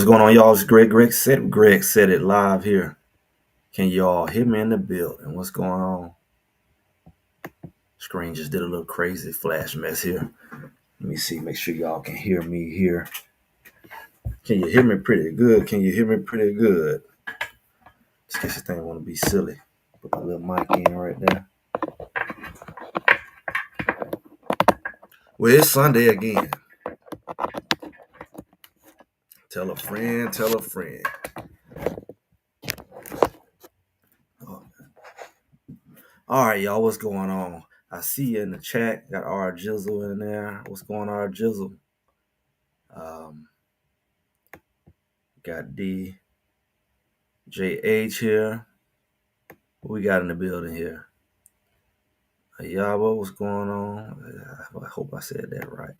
What's going on, y'all? It's Greg. Greg said it live here. Can y'all hear me in the building? What's going on? Screen just did a little crazy flash mess here. Let me see. Make sure y'all can hear me here. Can you hear me pretty good? Can you hear me pretty good? Just in case this thing want to be silly. Put my little mic in right there. Well, it's Sunday again. Tell a friend, tell a friend. Oh. All right, y'all, what's going on? I see you in the chat. Got R Jizzle in there. What's going on, R Jizzle? Got DJH here. What we got in the building here? Yaba, what's going on? I hope I said that right.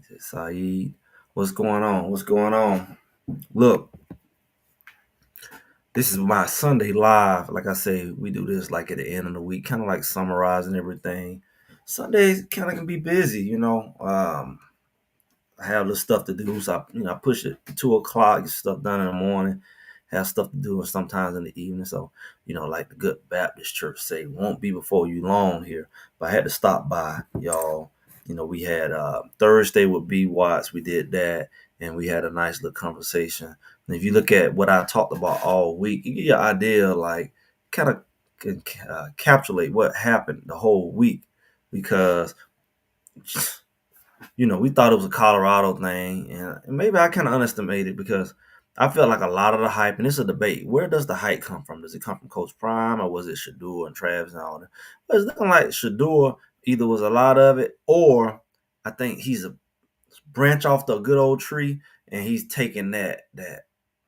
Is it Saeed? What's going on? What's going on? Look, this is my Sunday live. Like I say, we do this like at the end of the week, kind of like summarizing everything. Sundays kind of can be busy, you know. I have little stuff to do, so I push it to 2:00, get stuff done in the morning, have stuff to do, and sometimes in the evening. So, like the Good Baptist Church say, won't be before you long here. But I had to stop by, y'all. We had Thursday with B Watts, we did that, and we had a nice little conversation. And if you look at what I talked about all week, you get your idea, like, kind of can encapsulate what happened the whole week, because we thought it was a Colorado thing, and maybe I kind of underestimated, because I felt like a lot of the hype, and it's a debate, where does the hype come from? Does it come from Coach Prime, or was it Shedeur and Travis and all that? Well, it's looking like Shedeur either was a lot of it, or I think he's a branch off the good old tree, and he's taking that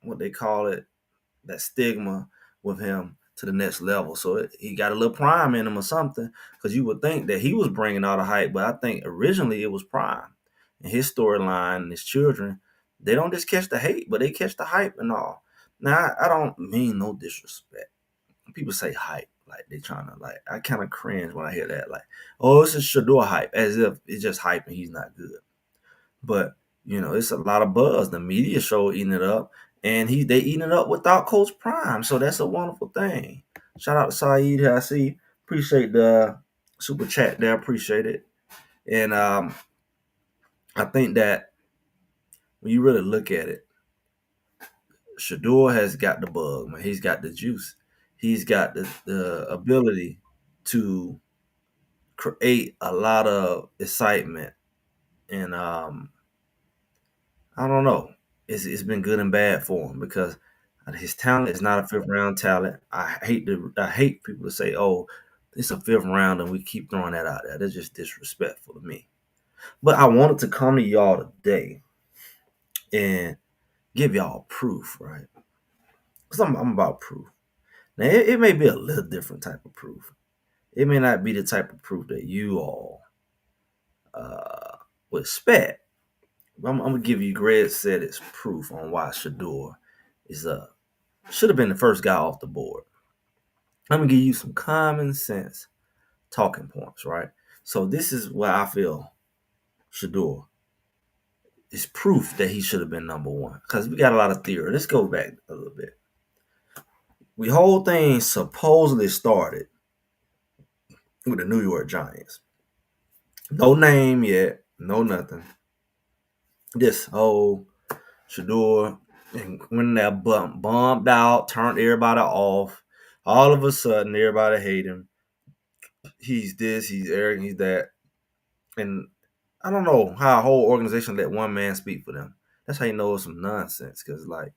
what they call it, that stigma with him to the next level. So he got a little Prime in him or something, because you would think that he was bringing all the hype, but I think originally it was Prime and his storyline and his children. They don't just catch the hate, but they catch the hype and all. Now, I don't mean no disrespect. People say hype, like they trying to, like, I kind of cringe when I hear that, like, oh, it's a Shedeur hype, as if it's just hype and he's not good. But it's a lot of buzz. The media show eating it up, and they eating it up without Coach Prime. So that's a wonderful thing. Shout out to Saeed here. I see. Appreciate the super chat there. Appreciate it. And I think that when you really look at it, Shedeur has got the bug, man. He's got the juice. He's got the ability to create a lot of excitement. And I don't know. It's been good and bad for him, because his talent is not a fifth round talent. I hate people to say, "Oh, it's a fifth round," and we keep throwing that out there. That's just disrespectful to me. But I wanted to come to y'all today and give y'all proof, right? Because I'm about proof. Now, it may be a little different type of proof. It may not be the type of proof that you all would expect. I'm gonna give you Greg said it's proof on why Shedeur is should have been the first guy off the board. I'm gonna give you some common sense talking points, right? So this is why I feel Shedeur is proof that he should have been number one, because we got a lot of theory. Let's go back a little bit. The whole thing supposedly started with the New York Giants. No name yet, no nothing. This whole Shedeur, and when that bombed out, turned everybody off. All of a sudden, everybody hate him. He's this, he's arrogant, he's that. And I don't know how a whole organization let one man speak for them. That's how you know it's some nonsense. Because, like,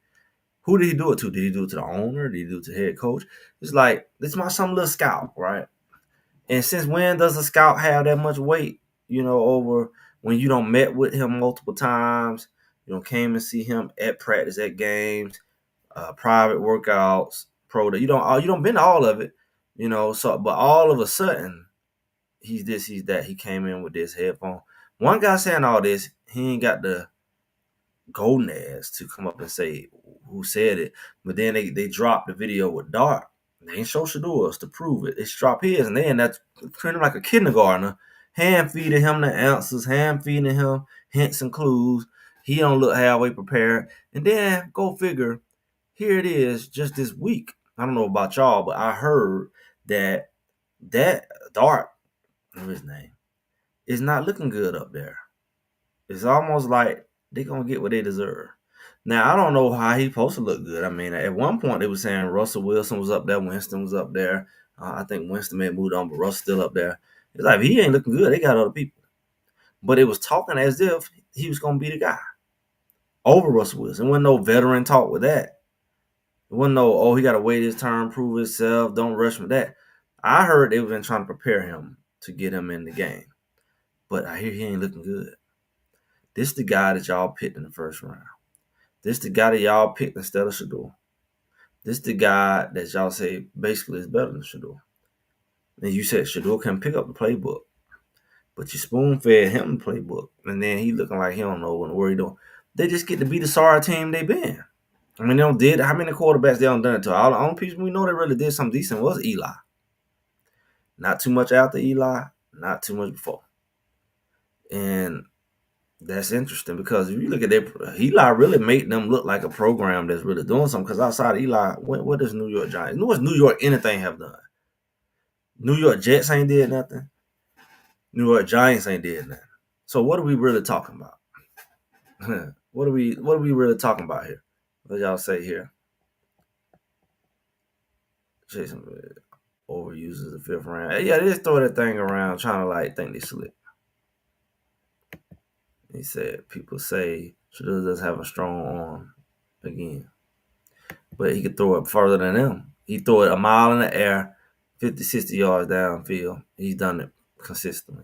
who did he do it to? Did he do it to the owner? Did he do it to the head coach? It's like, this is some little scout, right? And since when does a scout have that much weight, over when you don't met with him multiple times, came and see him at practice, at games, private workouts, pro day. You don't been to all of it, so, but all of a sudden, he's this, he's that. He came in with this headphone. One guy saying all this, he ain't got the golden ass to come up and say who said it. But then they dropped the video with Dart. They ain't show Shedeur's to prove it. They dropped his, and then that's treating him like a kindergartner, hand feeding him the answers, hand feeding him hints and clues. He don't look halfway prepared. And then go figure, here it is just this week. I don't know about y'all, but I heard that Dart, what's his name, is not looking good up there. It's almost like they're gonna get what they deserve. Now I don't know how he's supposed to look good. I mean, at one point they were saying Russell Wilson was up there, Winston was up there. I think Winston may have moved on, but Russell's still up there. It's like if he ain't looking good, they got other people. But it was talking as if he was gonna be the guy over Russell Wilson. There wasn't no veteran talk with that. There wasn't no, oh, he got to wait his turn, prove himself, don't rush him. That I heard they've been trying to prepare him to get him in the game, but I hear he ain't looking good. This is the guy that y'all picked in the first round. This is the guy that y'all picked instead of Shedeur. This is the guy that y'all say basically is better than Shedeur. And you said Shedeur can pick up the playbook, but you spoon fed him the playbook, and then he looking like he don't know what he doing. They just get to be the sorry team they been. I mean, they don't did how many quarterbacks they don't done it to? All the only people we know that really did something decent was Eli. Not too much after Eli, not too much before. And that's interesting because if you look at that, Eli really made them look like a program that's really doing something. Because outside of Eli, what does New York Giants? What's New York anything have done? New York Jets ain't did nothing. New York Giants ain't did nothing. So what are we really talking about? What are we really talking about here? What y'all say here? Jason overuses the fifth round. Yeah, they just throw that thing around trying to like think they slick. He said people say Shedeur does have a strong arm again. But he could throw it further than them. He throw it a mile in the air, 50, 60 yards downfield. He's done it consistently.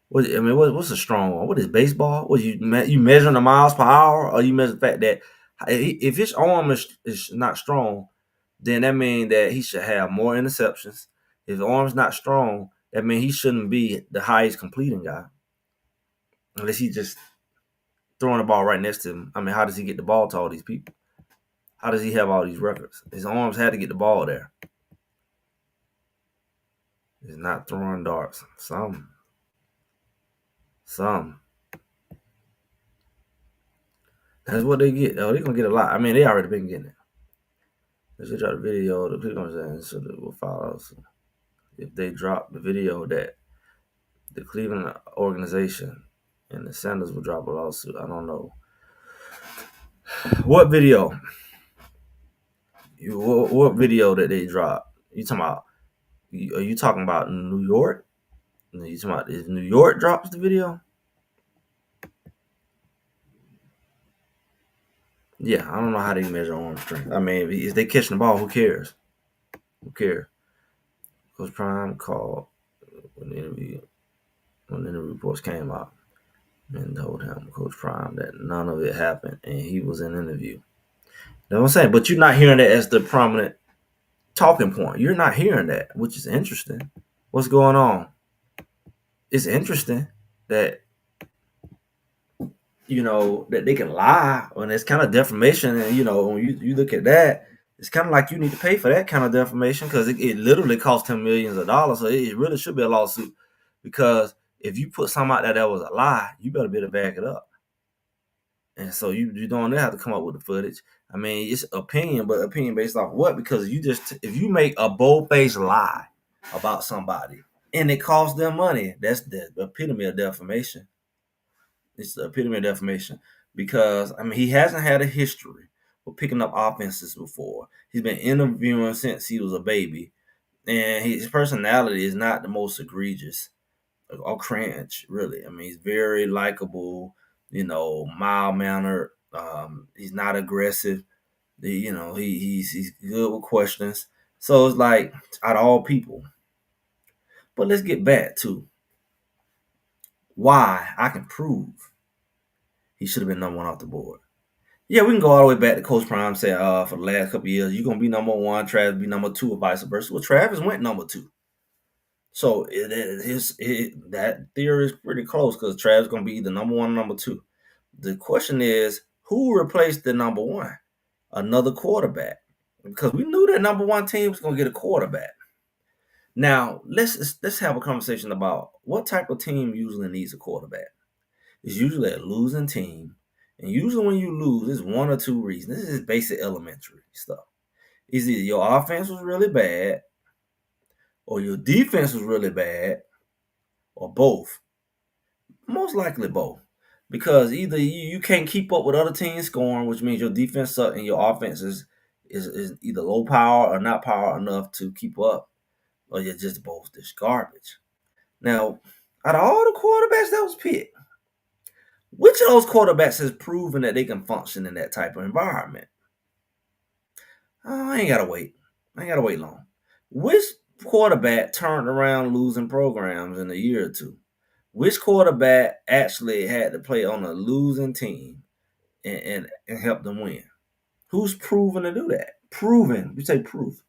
What's a strong arm? What is baseball? What you measuring the miles per hour, or you measure the fact that if his arm is not strong, then that means that he should have more interceptions. If the arm's not strong, that means he shouldn't be the highest completing guy. Unless he's just throwing the ball right next to him. I mean, how does he get the ball to all these people? How does he have all these records? His arms had to get the ball there. He's not throwing darts. Some. That's what they get. Oh, they're going to get a lot. I mean, they already been getting it. They should drop the video. The people saying so that will follow. So if they drop the video that the Cleveland organization and the Sanders will drop a lawsuit, I don't know. What video? What video that they dropped? You talking about? Are you talking about New York? You talking about if New York drops the video? Yeah, I don't know how they measure arm strength. I mean, if they catching the ball, who cares? Who cares? Coach Prime called when the interview reports came out and told him, Coach Prime, that none of it happened and he was in an interview. You know what I'm saying? But you're not hearing that as the prominent talking point. You're not hearing that, which is interesting. What's going on? It's interesting that that they can lie, and it's kind of defamation. And when you look at that, it's kind of like you need to pay for that kind of defamation because it literally cost him millions of dollars. So it really should be a lawsuit because if you put something out there that was a lie, you better be able to back it up. And so you don't have to come up with the footage. I mean, it's opinion, but opinion based off what? Because if you make a bold-faced lie about somebody and it costs them money, that's the epitome of defamation. It's the epitome of defamation because, I mean, he hasn't had a history of picking up offenses before. He's been interviewing since he was a baby, and his personality is not the most egregious or cringe, really. I mean, he's very likable, mild-mannered. He's not aggressive. He's good with questions. So it's like, out of all people. But let's get back to why I can prove he should have been number one off the board. Yeah, we can go all the way back to Coach Prime saying, for the last couple of years, you're going to be number one, Travis be number two, or vice versa. Well, Travis went number two. So that theory is pretty close because Travis is going to be either number one or number two. The question is, who replaced the number one? Another quarterback. Because we knew that number one team was going to get a quarterback. Now, let's have a conversation about what type of team usually needs a quarterback. It's usually a losing team, And usually when you lose, it's one or two reasons. This is basic elementary stuff. It's either your offense was really bad, or your defense was really bad, or both. Most likely both. Because either you can't keep up with other teams scoring, which means your defense sucks and your offense is either low power or not power enough to keep up, or you're just both this garbage. Now, out of all the quarterbacks that was picked, which of those quarterbacks has proven that they can function in that type of environment? Oh, I ain't gotta wait. I ain't gotta wait long. Which quarterback turned around losing programs in a year or two? Which quarterback actually had to play on a losing team and help them win? Who's proven to do that? Proven. You say proof.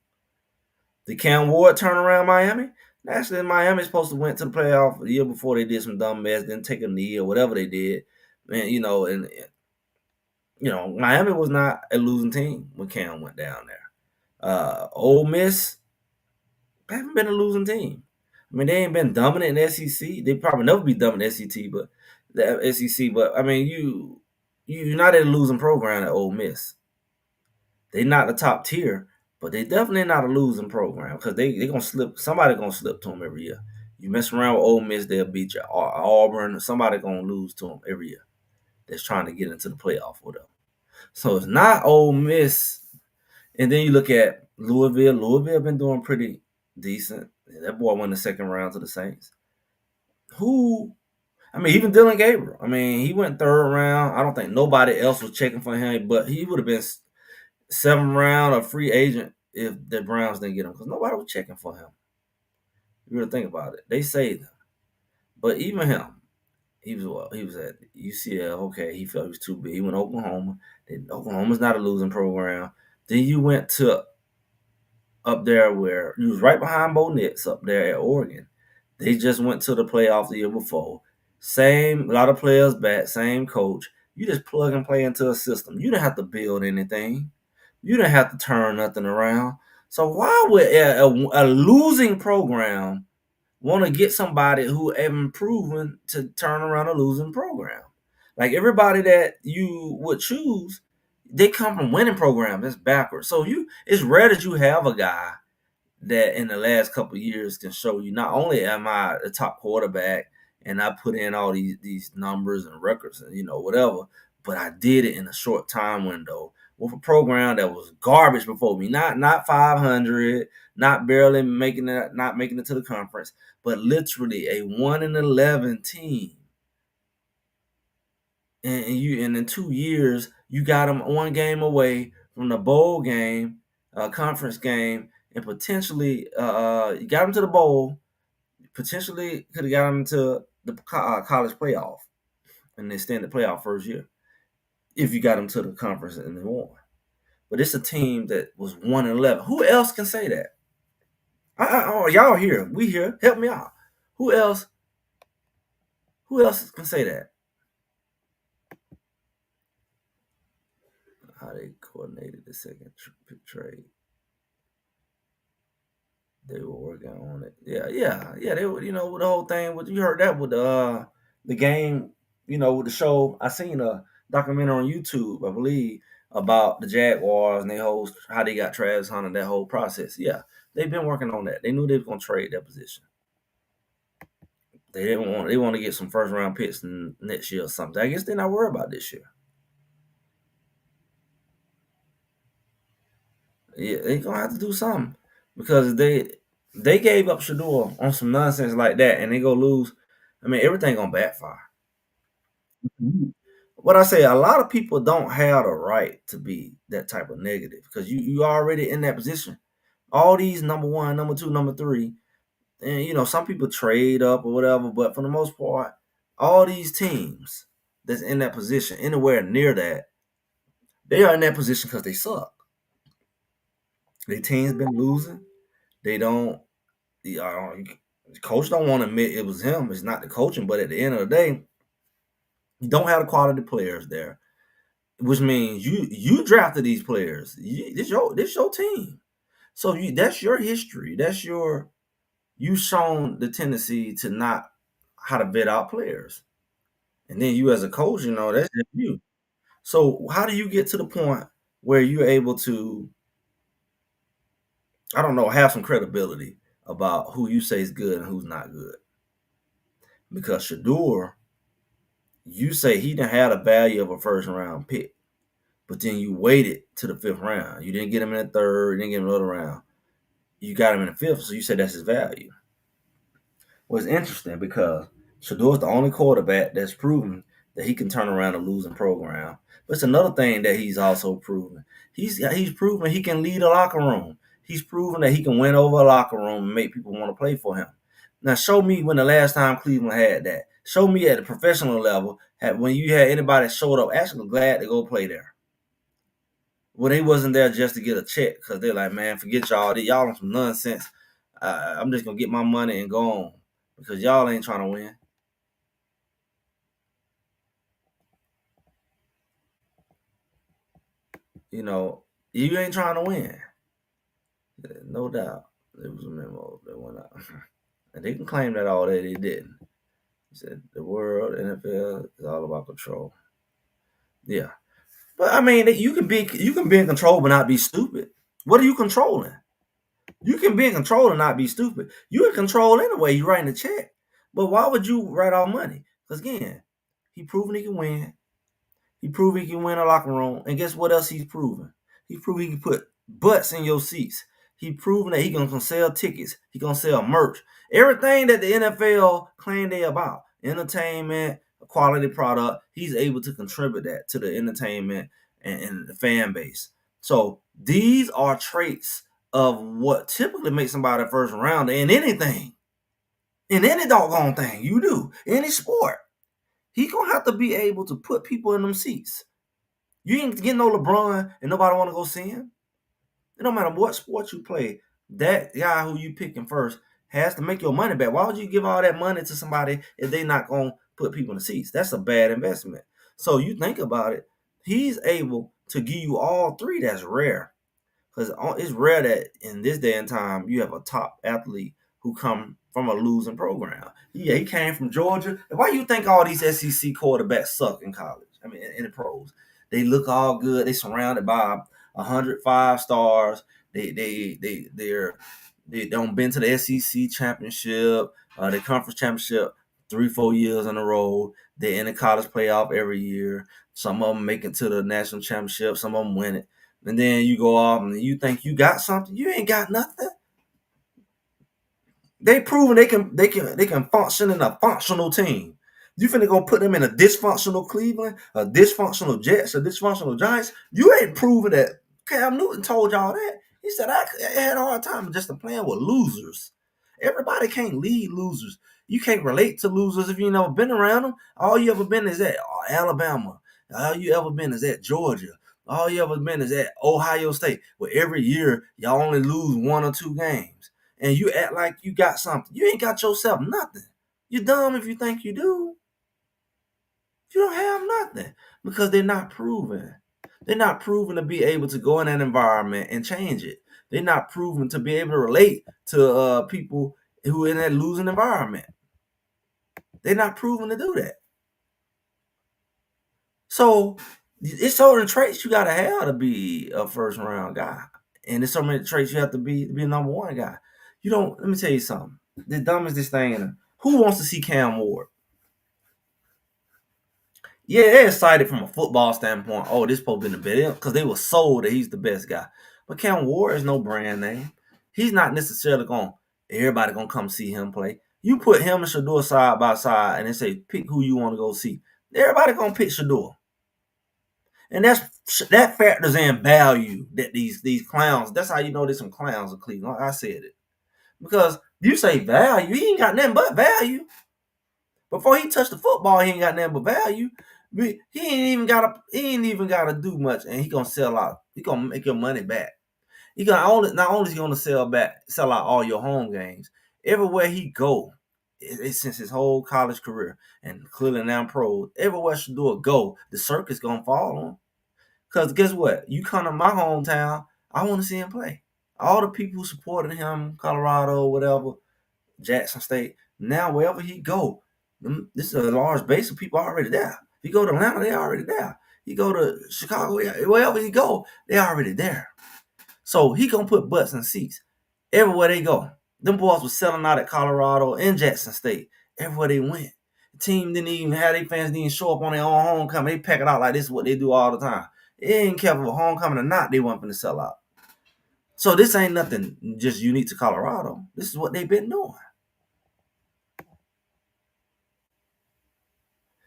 Did Cam Ward turn around Miami? Actually, Miami's supposed to went to the playoff the year before they did some dumb mess, didn't take a knee or whatever they did. And Miami was not a losing team when Cam went down there. Ole Miss haven't been a losing team. I mean, they ain't been dominant in the SEC. They probably never be dominant in the SEC. But I mean, you're not in a losing program at Ole Miss. They not the top tier, but they definitely not a losing program because they gonna slip. Somebody gonna slip to them every year. You mess around with Ole Miss, they'll beat you. Auburn, somebody gonna lose to them every year. That's trying to get into the playoff with them. So it's not Ole Miss. And then you look at Louisville. Louisville been doing pretty decent. That boy won the second round to the Saints. Who? I mean, even Dylan Gabriel. I mean, he went third round. I don't think nobody else was checking for him, but he would have been seventh round a free agent if the Browns didn't get him because nobody was checking for him. You really think about it. They saved him. But even him, he was at UCL. Okay, he felt he was too big. He went to Oklahoma. Oklahoma's not a losing program. Then you went to up there where you was right behind Bo Nix up there at Oregon. They just went to the playoff the year before. Same, a lot of players back, same coach. You just plug and play into a system. You didn't have to build anything. You didn't have to turn nothing around. So why would a losing program want to get somebody who haven't proven to turn around a losing program? Like everybody that you would choose, they come from winning programs. That's backwards. So it's rare that you have a guy that in the last couple of years can show you not only am I a top quarterback and I put in all these numbers and records and whatever, but I did it in a short time window with a program that was garbage before me. Not 500, not barely making it, not making it to the conference, but literally a 1-11 team. And in 2 years you got them one game away from the bowl game, conference game, and potentially you got them to the bowl. Potentially could have got them to the college playoff and the extended playoff first year if you got them to the conference and they won. But it's a team that was 1-11. Who else can say that? Oh, y'all here? We here? Help me out. Who else? Who else can say that? How they coordinated the second trade? They were working on it. Yeah. They were, with the whole thing. You heard that with the game, with the show. I seen a documentary on YouTube, I believe, about the Jaguars and how they got Travis Hunter, that whole process. Yeah, they've been working on that. They knew they were gonna trade that position. They want to get some first round picks next year or something. I guess they're not worried about this year. Yeah, they gonna have to do something because they gave up Shedeur on some nonsense like that, and they go lose. I mean, everything gonna backfire. What I say, a lot of people don't have the right to be that type of negative because you already in that position. All these number one, number two, number three, and some people trade up or whatever, but for the most part, all these teams that's in that position, anywhere near that, they are in that position because they suck. Their team's been losing. They don't. The coach don't want to admit it was him. It's not the coaching, but at the end of the day, you don't have the quality players there, which means you drafted these players. This your team. So that's your history. You've shown the tendency to not how to vet out players. And then you as a coach, that's just you. So how do you get to the point where you're able to, I don't know, have some credibility about who you say is good and who's not good? Because Shedeur, you say he didn't have the value of a first round pick, but then you waited to the fifth round. You didn't get him in the third, you didn't get him in the other round. You got him in the fifth, so you said that's his value. Well, it's interesting because Shadeur's the only quarterback that's proven that he can turn around a losing program. But it's another thing that he's also proven. He's proven he can lead a locker room. He's proven that he can win over a locker room and make people want to play for him. Now, show me when the last time Cleveland had that. Show me at the professional level when you had anybody that showed up actually glad to go play there. Well, they wasn't there just to get a check because they're like, man, forget y'all. Y'all on some nonsense. I'm just gonna get my money and go on because y'all ain't trying to win. You know, you ain't trying to win. No doubt. There was a memo that went out. And they can claim that all day they didn't. He said the world, NFL is all about control. Yeah. But I mean you can be in control but not be stupid. What are you controlling? You can be in control and not be stupid. You're in control anyway, you're writing a check. But why would you write off money? Because again, he proven he can win. He proved he can win a locker room. And guess what else he's proven? He proved he can put butts in your seats. He proven that he gonna sell tickets. He gonna sell merch. Everything that the NFL claim they about, entertainment, a quality product, he's able to contribute that to the entertainment and the fan base. So these are traits of what typically makes somebody a first rounder in anything. In any doggone thing you do, any sport. He gonna have to be able to put people in them seats. You ain't getting no LeBron and nobody want to go see him. It don't matter what sport you play. That guy who you picking first has to make your money back. Why would you give all that money to somebody if they not gonna put people in the seats? That's a bad investment. So you think about it. He's able to give you all three. That's rare. Because it's rare that in this day and time you have a top athlete who come from a losing program. Yeah, he came from Georgia. Why you think all these SEC quarterbacks suck in college? I mean, in the pros, they look all good. They surrounded by 105 stars. They don't been to the SEC championship, the conference championship 3-4 years in a row. They're in the college playoff every year. Some of them make it to the national championship. Some of them win it. And then you go off and you think you got something. You ain't got nothing. They proven they can function in a functional team. You finna go put them in a dysfunctional Cleveland, a dysfunctional Jets, a dysfunctional Giants. You ain't proven that. Cam Newton told y'all that. He said I had a hard time just playing with losers. Everybody can't lead losers. You can't relate to losers if you never been around them. All you ever been is at Alabama. All you ever been is at Georgia. All you ever been is at Ohio State, where every year y'all only lose 1 or 2 games. And you act like you got something. You ain't got yourself nothing. You dumb if you think you do. You don't have nothing because they're not proven. They're not proven to be able to go in that environment and change it. They're not proven to be able to relate to people who are in that losing environment. They're not proven to do that. So it's certain traits you gotta have to be a first round guy. And there's so many traits you have to be a number one guy. You don't let me tell you something. The dumbest this thing, who wants to see Cam Ward? Yeah, they're excited from a football standpoint. Oh, this supposed to be the best because they were sold that he's the best guy. But Cam Ward is no brand name. He's not necessarily going. Everybody gonna come see him play. You put him and Shedeur side by side, and they say pick who you want to go see. Everybody gonna pick Shedeur, and that factors in value that these clowns. That's how you know there's some clowns in Cleveland. Like I said it because you say value, he ain't got nothing but value. Before he touched the football, he ain't got nothing but value. He ain't even gotta do much, and he gonna sell out. He gonna make your money back. He gonna not only is he gonna sell out all your home games. Everywhere he go, it's since his whole college career and clearly now pro. Everywhere Shedeur go, the circus gonna fall on. Cause guess what? You come to my hometown, I want to see him play. All the people who supported him, Colorado, whatever, Jackson State. Now wherever he go, this is a large base of people already there. If you go to Atlanta, they already there. He go to Chicago, wherever he go, they already there. So he gonna put butts in seats everywhere they go. Them boys was selling out at Colorado and Jackson State. Everywhere they went. The team didn't even have their fans didn't show up on their own homecoming. They pack it out like this is what they do all the time. It ain't care if it was homecoming or not, they want them to sell out. So this ain't nothing just unique to Colorado. This is what they've been doing.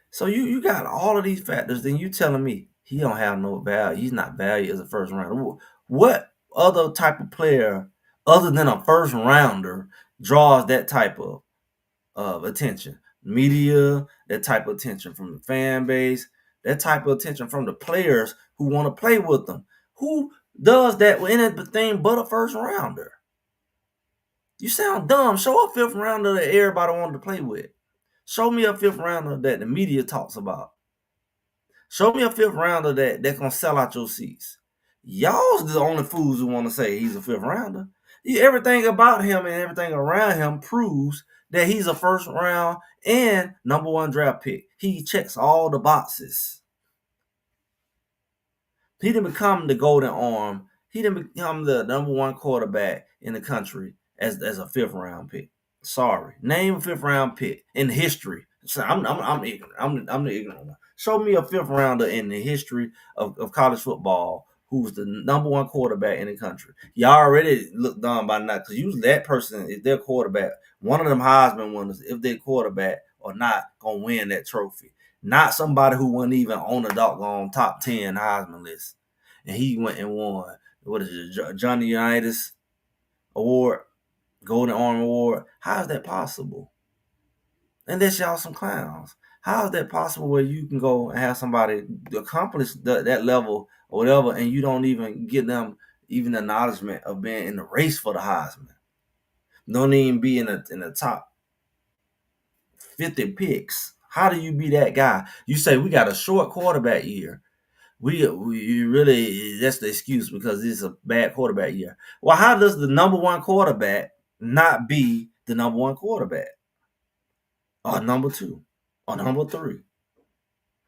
So you got all of these factors, then you telling me he don't have no value. He's not valued as a first rounder. What other type of player other than a first rounder draws that type of attention? Media, that type of attention from the fan base, that type of attention from the players who want to play with them. Who does that with anything but a first rounder? You sound dumb. Show a fifth rounder that everybody wanted to play with. Show me a fifth rounder that the media talks about. Show me a fifth rounder that's gonna sell out your seats. Y'all's the only fools who want to say he's a fifth rounder. Everything about him and everything around him proves that he's a first round and number one draft pick. He checks all the boxes. He didn't become the golden arm. He didn't become the number one quarterback in the country as a fifth round pick. Sorry, name a fifth round pick in history. So I'm ignorant. I'm the ignorant one. Show me a fifth rounder in the history of college football who's the number one quarterback in the country. Y'all already look dumb by now because usually that person is their quarterback. One of them Heisman winners, if their quarterback or not, gonna win that trophy. Not somebody who wasn't even on the doggone top 10 Heisman list. And he went and won, what is it, Johnny Unitas Award, Golden Arm Award. How is that possible? And that's y'all some clowns. How is that possible where you can go and have somebody accomplish that level or whatever, and you don't even give them even acknowledgement of being in the race for the Heisman? Don't even be in the top 50 picks. How do you be that guy? You say we got a short quarterback year. We really, that's the excuse because this is a bad quarterback year. Well, how does the number one quarterback not be the number one quarterback? Or number two? Or number three?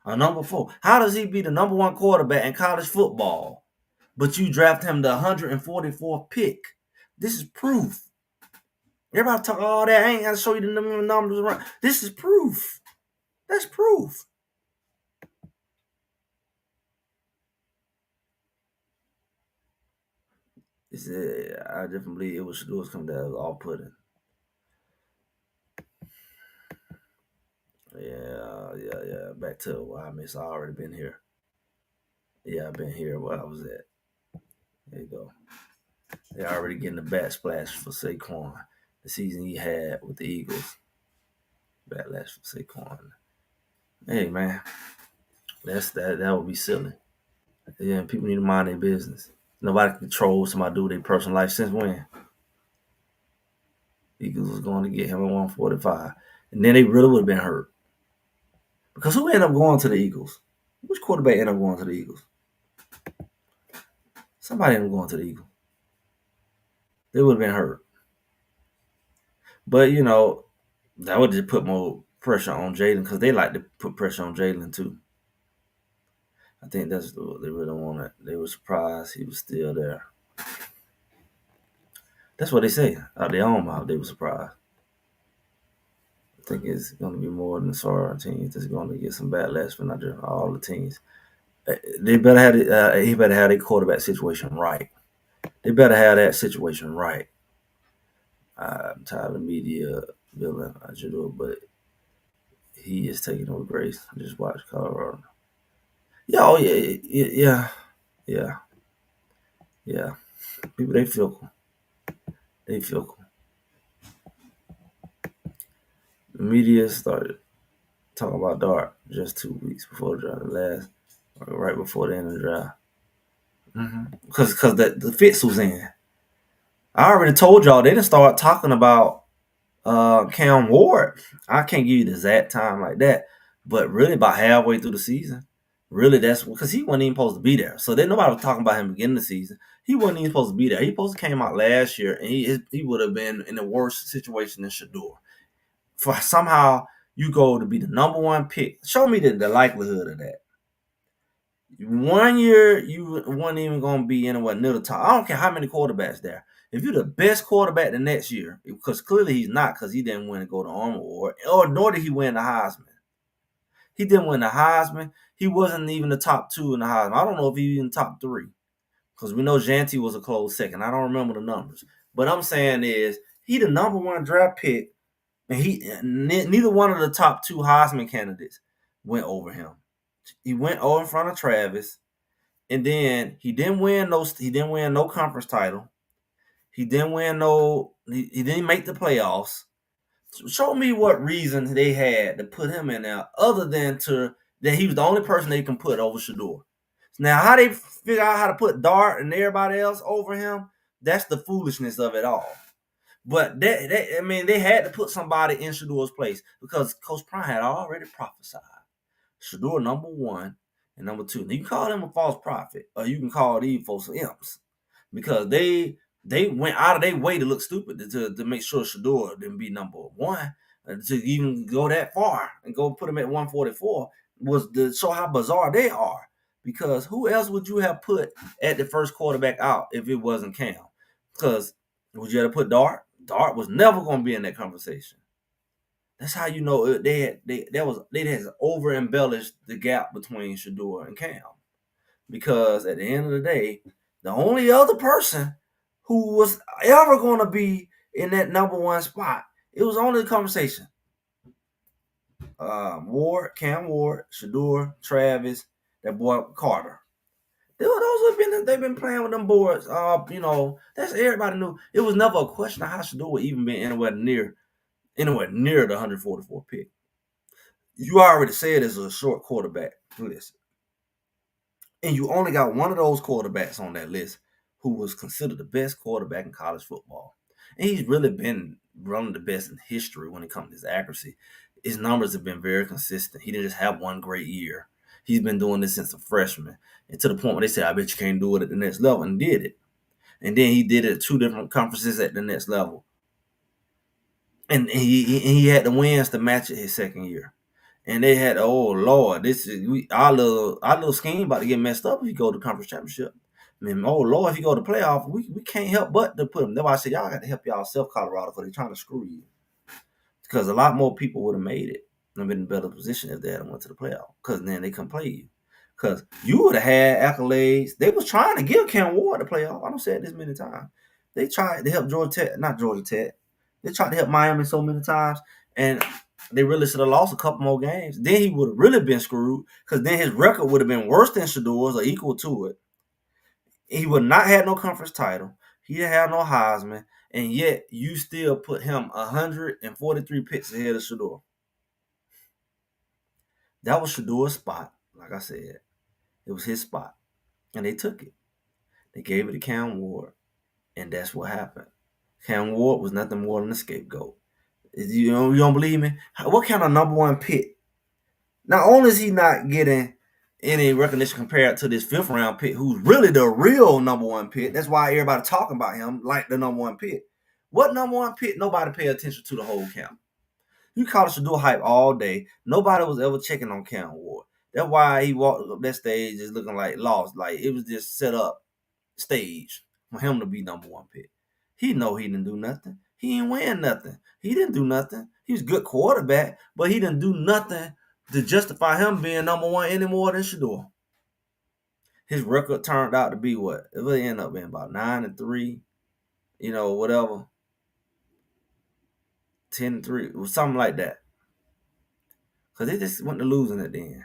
Or number four? How does he be the number one quarterback in college football, but you draft him the 144th pick? This is proof. Everybody talk all that. I ain't got to show you the numbers around. This is proof. That's proof. I definitely believe it was coming down off putting. Yeah. Back to why I miss. I already been here. Yeah, I've been here where I was at. There you go. They're already getting the backsplash for Saquon. The season he had with the Eagles. Backlash for Saquon. Hey man, that would be silly. Yeah, people need to mind their business. Nobody can control somebody do their personal life since when? Eagles was going to get him at 145. And then they really would have been hurt. Because who ended up going to the Eagles? Which quarterback ended up going to the Eagles? Somebody ended up going to the Eagles. They would have been hurt. But, that would just put more pressure on Jalen because they like to put pressure on Jalen too. I think that's what they really wanted. They were surprised he was still there. That's what they say out their own mouth. They were surprised. I think it's going to be more than sorry teams that's going to get some backlash from not just all the teams. They better have he better have their quarterback situation right. They better have that situation right. I'm tired of the media building Shedeur, but he is taking over grace. I just watched Colorado. Yeah. People they fickle. They fickle. The media started talking about Dart just 2 weeks before the draft, right before the end of the draft. Because the fix was in. I already told y'all they didn't start talking about Cam Ward. I can't give you the exact time like that, but really about halfway through the season. Really, that's because he wasn't even supposed to be there. So then nobody was talking about him beginning of the season. He wasn't even supposed to be there. He supposed to came out last year, and he would have been in a worse situation than Shedeur. For somehow you go to be the number one pick. Show me the likelihood of that. 1 year you weren't even gonna be anywhere near the top. I don't care how many quarterbacks there. If you're the best quarterback the next year, because clearly he's not, because he didn't win to go to Arm Award, or nor did he win the Heisman. He didn't win the Heisman. He wasn't even the top two in the Heisman. I don't know if he was in the top three, because we know Janty was a close second. I don't remember the numbers, but I'm saying is he the number one draft pick, and neither one of the top two Heisman candidates went over him. He went over in front of Travis. And then he didn't win no conference title. He didn't win no he didn't make the playoffs. Show me what reason they had to put him in there other than that he was the only person they can put over Shedeur. Now how they figure out how to put Dart and everybody else over him, that's the foolishness of it all. But they had to put somebody in Shedeur's place because Coach Prime had already prophesied Shedeur number one and number two. Now you can call them a false prophet, or you can call these folks imps, because they went out of their way to look stupid to make sure Shedeur didn't be number one. To even go that far and go put them at 144 was to show how bizarre they are. Because who else would you have put at the first quarterback out if it wasn't Cam? Because would you have put Dart? Dart was never going to be in that conversation. That's how you know they had over embellished the gap between Shedeur and Cam, because at the end of the day, the only other person who was ever going to be in that number one spot, it was only the conversation. Cam Ward, Shedeur, Travis, that boy Carter. They've been playing with them boards. That's everybody knew. It was never a question of how Shedeur would even been anywhere near the 144 pick. You already said it's a short quarterback list. And you only got one of those quarterbacks on that list who was considered the best quarterback in college football. And he's really been one of the best in history when it comes to his accuracy. His numbers have been very consistent. He didn't just have one great year. He's been doing this since a freshman. And to the point where they said, I bet you can't do it at the next level, and did it. And then he did it at two different conferences at the next level. And he had the wins to match it his second year. And they had, oh Lord, our little scheme about to get messed up if you go to conference championship. I mean, oh Lord, if you go to playoff, we can't help but to put them. That's why I said y'all got to help yourself, Colorado, because they're trying to screw you. Because a lot more people would have made it and been in a better position if they had went to the playoff. Because then they couldn't play you. Because you would have had accolades. They was trying to give Cam Ward the playoff. I don't say it this many times. They tried to help not Georgia Tech. They tried to help Miami so many times, and they really should have lost a couple more games. Then he would have really been screwed, because then his record would have been worse than Shedeur's or equal to it. He would not have no conference title. He didn't have no Heisman, and yet you still put him 143 picks ahead of Shedeur. That was Shedeur's spot. Like I said, it was his spot, and they took it. They gave it to Cam Ward, and that's what happened. Cam Ward was nothing more than a scapegoat. You don't believe me? What kind of number one pick? Not only is he not getting any recognition compared to this fifth round pick, who's really the real number one pick. That's why everybody talking about him like the number one pick. What number one pick? Nobody pay attention to the whole camp. You call it Shedeur hype all day. Nobody was ever checking on Cam Ward. That's why he walked up that stage just looking like lost. Like it was just set up stage for him to be number one pick. He know he didn't do nothing. He ain't win nothing. He didn't do nothing. He was a good quarterback, but he didn't do nothing to justify him being number one any more than Shedeur. His record turned out to be what? It really ended up being about 9-3, whatever. 10-3, or something like that. Because they just went to losing at the end.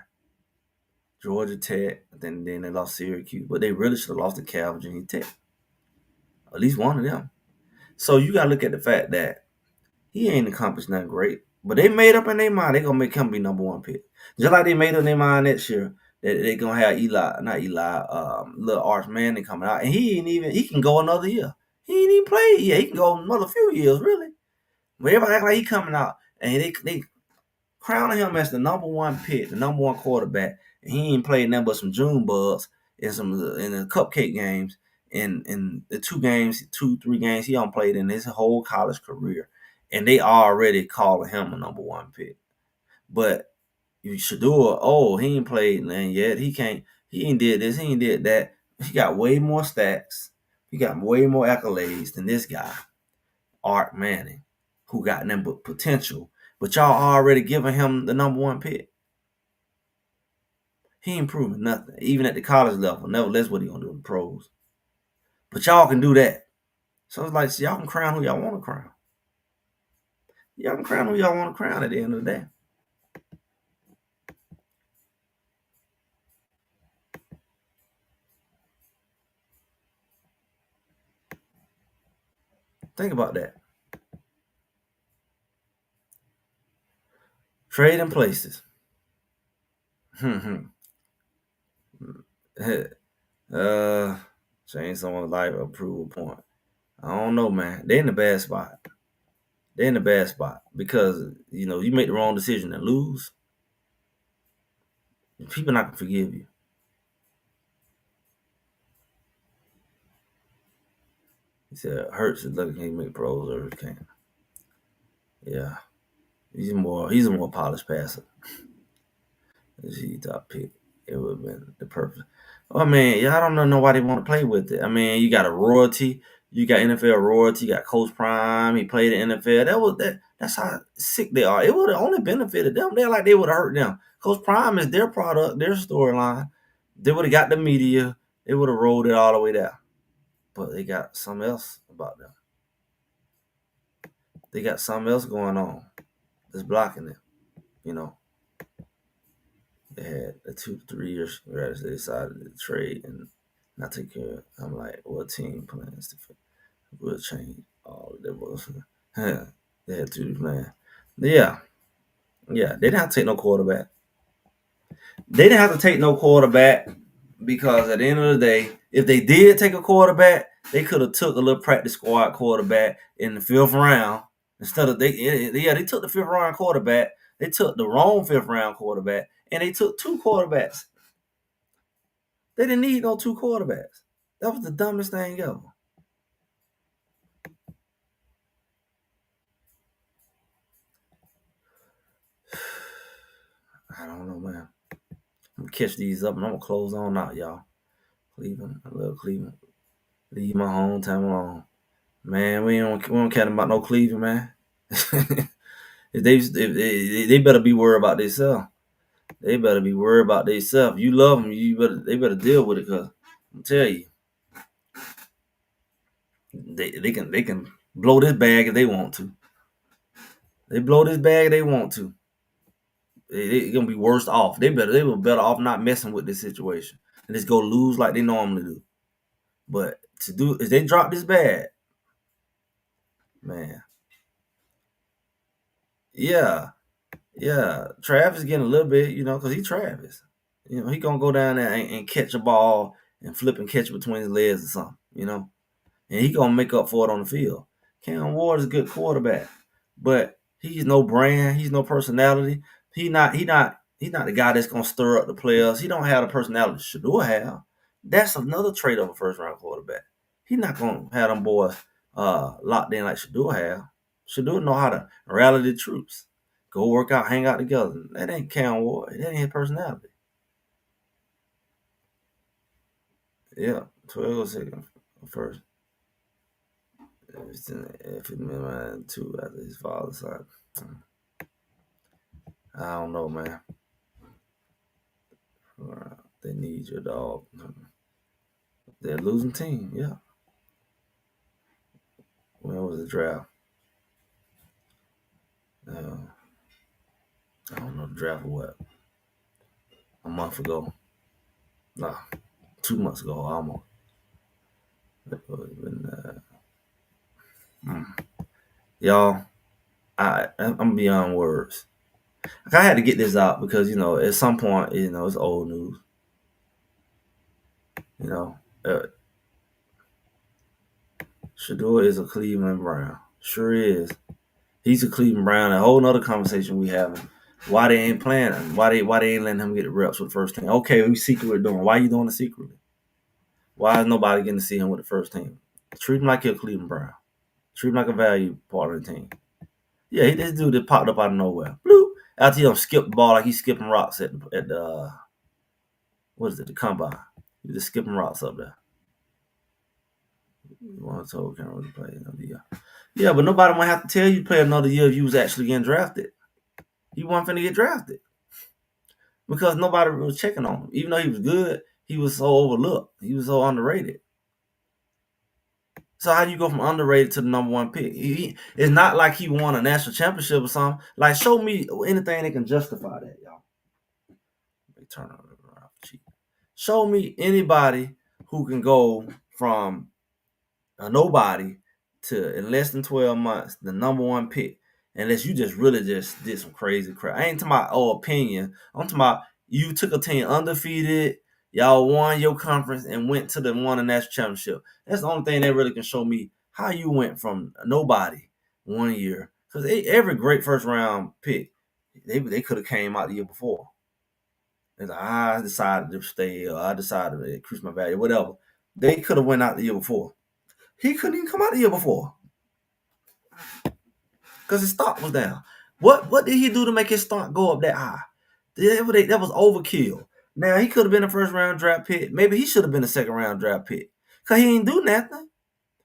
Georgia Tech, then they lost Syracuse. But they really should have lost to Cal, Virginia Tech. At least one of them. So you got to look at the fact that he ain't accomplished nothing great. But they made up in their mind they're going to make him be number one pick. Just like they made up in their mind next year that they're going to have little Arch Manning coming out. And he can go another year. He ain't even played yet. He can go another few years, really. But everybody act like he coming out. And they crowning him as the number one pick, the number one quarterback. And he ain't played nothing but some June bugs in the cupcake games. In the 3 games he don't played in his whole college career. And they already calling him a number one pick. But Shedeur, he ain't played nothing yet. He He ain't did this. He ain't did that. He got way more stats. He got way more accolades than this guy, Art Manning, who got nothing but potential. But y'all already giving him the number one pick. He ain't proving nothing, even at the college level. Nevertheless, what he gonna do in the pros? But y'all can do that. So it's like, so y'all can crown who y'all want to crown. Y'all can crown who y'all want to crown at the end of the day. Think about that. Trading places. Change someone's life or prove a point. I don't know, man. They're in the bad spot. They're in the bad spot because you make the wrong decision and lose. People not gonna forgive you. He said Hurts is lucky he can make pros or can't. Yeah, he's a more polished passer. He top pick. It would have been the perfect. Oh man, yeah, I don't know nobody want to play with it. I mean, you got a royalty, you got NFL royalty, you got Coach Prime. He played in NFL. That's how sick they are. It would have only benefited them. They're like they would have hurt them. Coach Prime is their product, their storyline. They would have got the media. They would have rolled it all the way down. But they got something else about them. They got something else going on that's blocking them. They had a 2 to 3 years gratis. They decided to trade and not take care of it. I'm like, what team plans to will change all of that was they had to plan. Yeah. Yeah. They didn't have to take no quarterback. They didn't have to take no quarterback because at the end of the day, if they did take a quarterback, they could have took a little practice squad quarterback in the 5th round instead of they took the 5th round quarterback. They took the wrong 5th round quarterback and they took 2 quarterbacks. They didn't need no 2 quarterbacks. That was the dumbest thing ever. I don't know, man. I'm gonna catch these up and I'm gonna close on out, y'all. Cleveland, I love Cleveland. Leave my hometown alone, man. We don't care about no Cleveland, man. if they better be worried about themselves. They better be worried about themselves. You love them, they better deal with it, cause I'm tell you, they can blow this bag if they want to. They blow this bag if they want to. They gonna be worse off. They were better off not messing with this situation and just go lose like they normally do. But if they drop this bag, man, yeah, yeah. Travis getting a little bit, because he Travis. He gonna go down there and catch a ball and flip and catch it between his legs or something, and he gonna make up for it on the field. Cam Ward is a good quarterback, but he's no brand. He's no personality. He's not the guy that's gonna stir up the players. He don't have the personality Shedeur have. That's another trait of a first round quarterback. He's not gonna have them boys locked in like Shedeur have. Shedeur know how to rally the troops, go work out, hang out together. That ain't Cam Ward. That ain't his personality. Yeah, 12 or second first. If it meant 2 after his father's side. I don't know, man. They need your dog. They're a losing team, yeah. When was the draft? I don't know the draft what? A month ago. Nah, 2 months ago almost. Y'all, I'm beyond words. I had to get this out because at some point it's old news. Shedeur is a Cleveland Brown. Sure is. He's a Cleveland Brown. A whole nother conversation we having. Why they ain't playing him? Why they ain't letting him get the reps with the first team? Okay, we secretly doing. Why you doing it secretly? Why is nobody getting to see him with the first team? Treat him like you're a Cleveland Brown. Treat him like a value part of the team. Yeah, this dude that popped up out of nowhere. Bloop. After he skip the ball like he's skipping rocks at the what is it? The combine. You just skipping routes up there. One told can't really play another year. Yeah, but nobody might have to tell you to play another year if you was actually getting drafted. He wasn't finna get drafted because nobody was checking on him. Even though he was good, he was so overlooked. He was so underrated. So how do you go from underrated to the number one pick? It's not like he won a national championship or something. Like, show me anything that can justify that, y'all. Let me turn it around. Show me anybody who can go from a nobody to in less than 12 months the number one pick, unless you just really just did some crazy crap. I ain't talking about opinion. I'm talking about you took a team undefeated, y'all won your conference and went to the won a national championship. That's the only thing that really can show me how you went from nobody 1 year. Because every great first round pick, they could have came out the year before. It's like, I decided to stay, or I decided to increase my value, whatever. They could have went out the year before. He couldn't even come out the year before because his stock was down. What did he do to make his stock go up that high? That was overkill. Now he could have been a first round draft pick. Maybe he should have been a second round draft pick because he ain't do nothing.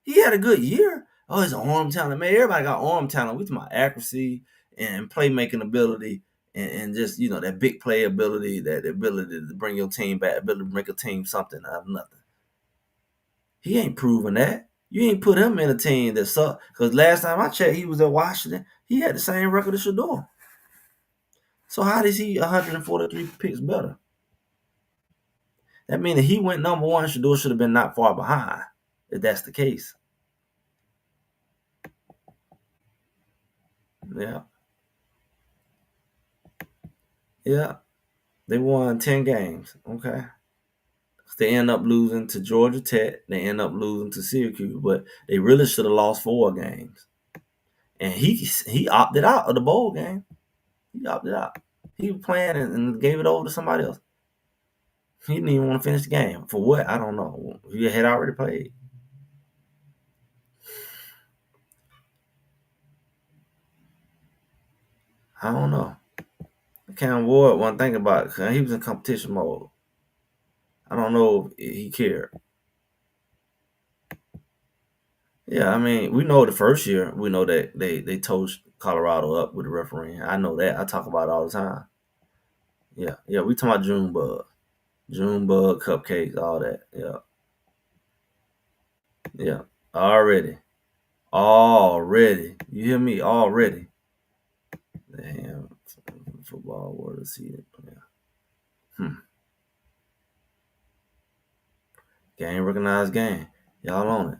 He had a good year. Oh, his arm talent, man. Everybody got arm talent. We talking about accuracy and playmaking ability and just that big play ability, that ability to bring your team back, ability to make a team something out of nothing. He ain't proven that. You ain't put him in a team that sucked. Because last time I checked, he was at Washington. He had the same record as Shedeur. So how does he 143 picks better? That means if he went number one, Shedeur should have been not far behind. If that's the case. Yeah. Yeah. They won 10 games. Okay. They end up losing to Georgia Tech. They end up losing to Syracuse. But they really should have lost 4 games. And he opted out of the bowl game. He opted out. He was playing and gave it over to somebody else. He didn't even want to finish the game. For what? I don't know. He had already played. I don't know. Cam Ward, one thing about it, he was in competition mode. I don't know if he cared. Yeah, I mean, we know the first year, we know that they towed Colorado up with the referee. I know that. I talk about it all the time. Yeah, yeah, we talking about June bug, cupcakes, all that. Yeah, yeah, already. You hear me? Already. Damn, football world season player. Game recognized game. Y'all on it.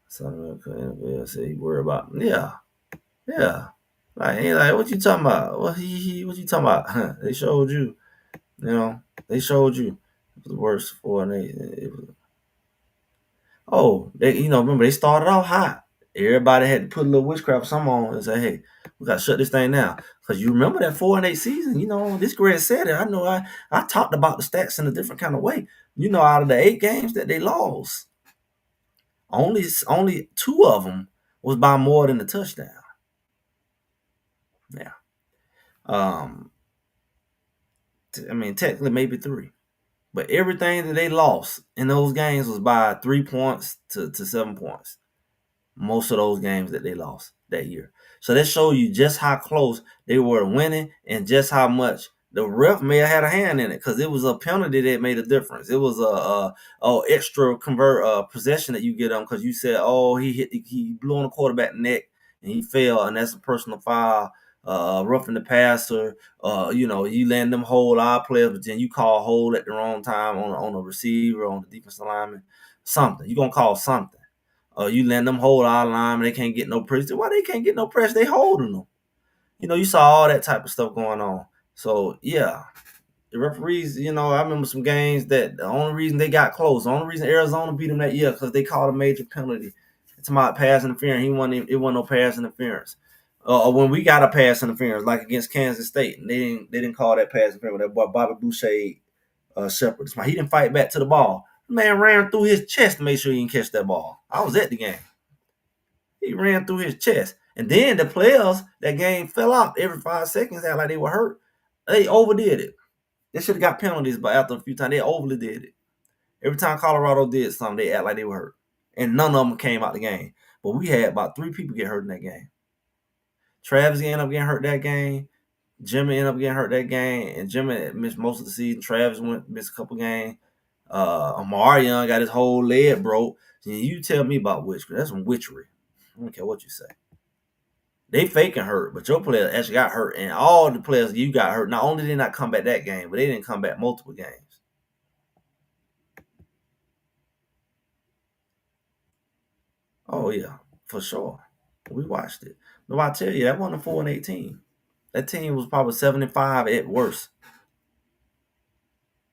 South America, NFL say he worry about. Yeah, yeah. Like what you talking about? What you talking about? They showed you. They showed you. It was the worst 4-8. They remember they started off hot. Everybody had to put a little witchcraft some on and say, hey, we gotta shut this thing down. Cause you remember that 4-8 season, this Greg said it. I know I talked about the stats in a different kind of way. Out of the 8 games that they lost, only 2 of them was by more than a touchdown. Yeah. I mean, technically maybe 3. But everything that they lost in those games was by 3 points to 7 points. Most of those games that they lost that year. So that shows you just how close they were winning and just how much the ref may have had a hand in it because it was a penalty that made a difference. It was a extra possession that you get on because you said, he blew on the quarterback neck and he fell, and that's a personal foul. Roughing the passer, you land them hold our players, but then you call hold at the wrong time on a receiver, on the defensive lineman, something. You're gonna call something. You let them hold our line, they can't get no pressure. Why they can't get no pressure? They holding them. You saw all that type of stuff going on. So yeah, the referees. I remember some games that the only reason they got close, the only reason Arizona beat them that year because they called a major penalty. It's about pass interference. It wasn't no pass interference. When we got a pass interference, like against Kansas State, and they didn't call that pass interference. That boy Bobby Boucher, Shepard. He didn't fight back to the ball. The man ran through his chest to make sure he didn't catch that ball. I was at the game. He ran through his chest. And then the players, that game fell out every 5 seconds, act like they were hurt. They overdid it. They should have got penalties, but after a few times, they overly did it. Every time Colorado did something, they act like they were hurt. And none of them came out the game. But we had about 3 people get hurt in that game. Travis ended up getting hurt that game. Jimmy ended up getting hurt that game. And Jimmy missed most of the season. Travis missed a couple games. Amarion got his whole leg broke. And you tell me about witchcraft. That's some witchery. I don't care what you say. They faking hurt, but your players actually got hurt. And all the players you got hurt, not only did they not come back that game, but they didn't come back multiple games. Oh, yeah, for sure. We watched it. No, I tell you, that wasn't a 4-18. That team was probably 75 at worst.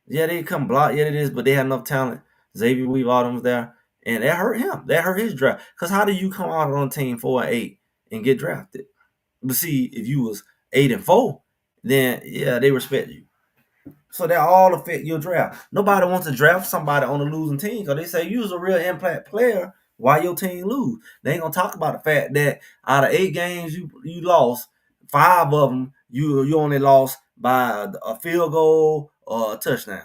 Yeah, they come block. Yeah, it is, but they had enough talent. Xavier Weave Autumn was there, and that hurt him. That hurt his draft. Because how do you come out on team 4-8 and get drafted? But see, if you was 8-4, then yeah, they respect you. So that all affect your draft. Nobody wants to draft somebody on a losing team because they say you was a real impact player while your team lose. They ain't gonna talk about the fact that out of 8 games you lost, 5 of them you only lost by a field goal or a touchdown.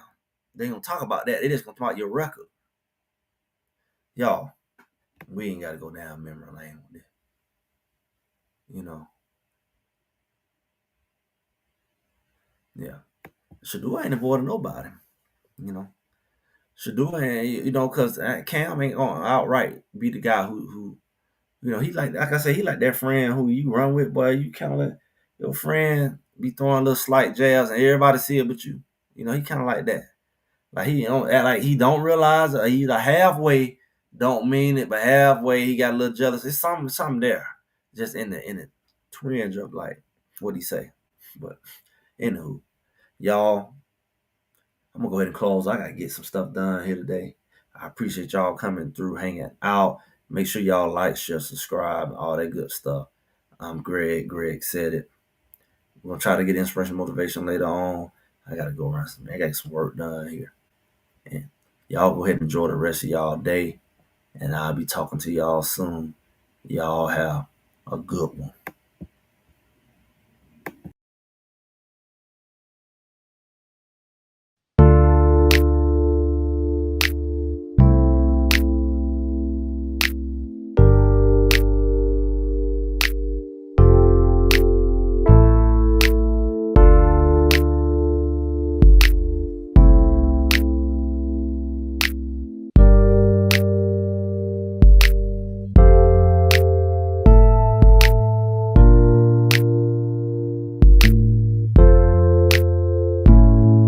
They ain't gonna talk about that. They just gonna talk about your record. Y'all, we ain't gotta go down memory lane with it. You know, yeah. Shedeur ain't avoiding nobody. You know, Shedeur ain't, because Cam ain't gonna outright be the guy who he like I said, he like that friend who you run with, boy. You kind of let your friend be throwing little slight jabs and everybody see it but you. He kind of like that. Like he don't act like he don't realize it. He's halfway don't mean it, but halfway he got a little jealous. It's something there, just in the twinge of like what he say. But anywho, y'all, I'm gonna go ahead and close. I gotta get some stuff done here today. I appreciate y'all coming through, hanging out. Make sure y'all like, share, subscribe, all that good stuff. I'm Greg. Greg said it. We're gonna try to get inspiration, motivation later on. I gotta go around some. I got some work done here, and y'all go ahead and enjoy the rest of y'all day. And I'll be talking to y'all soon. Y'all have a good one.